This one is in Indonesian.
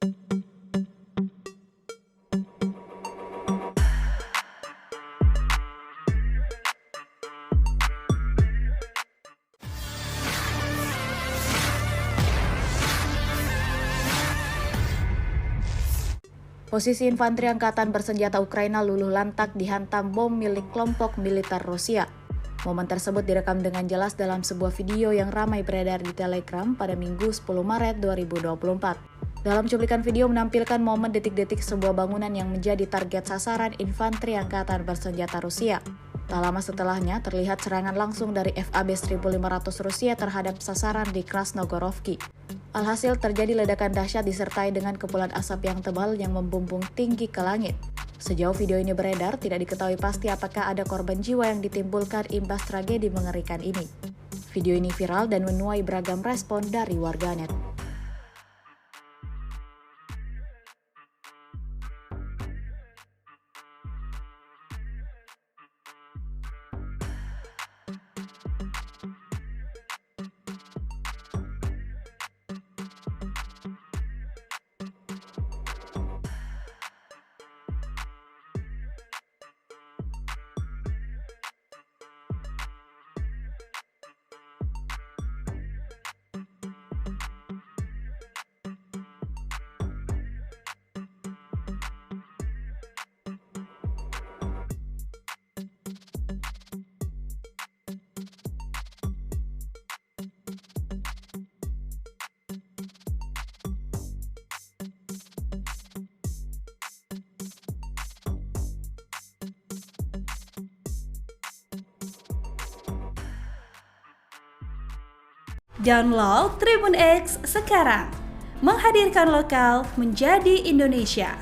Posisi infanteri angkatan bersenjata Ukraina luluh lantak dihantam bom milik kelompok militer Rusia. Momen tersebut direkam dengan jelas dalam sebuah video yang ramai beredar di Telegram pada Minggu 10 Maret 2024. Dalam cuplikan video menampilkan momen detik-detik sebuah bangunan yang menjadi target sasaran infanteri angkatan bersenjata Rusia. Tak lama setelahnya, terlihat serangan langsung dari FAB 1500 Rusia terhadap sasaran di Krasnogorovki. Alhasil terjadi ledakan dahsyat disertai dengan kepulan asap yang tebal yang membumbung tinggi ke langit. Sejauh video ini beredar, tidak diketahui pasti apakah ada korban jiwa yang ditimbulkan imbas tragedi mengerikan ini. Video ini viral dan menuai beragam respon dari warganet. Download Tribun X sekarang, menghadirkan lokal menjadi Indonesia.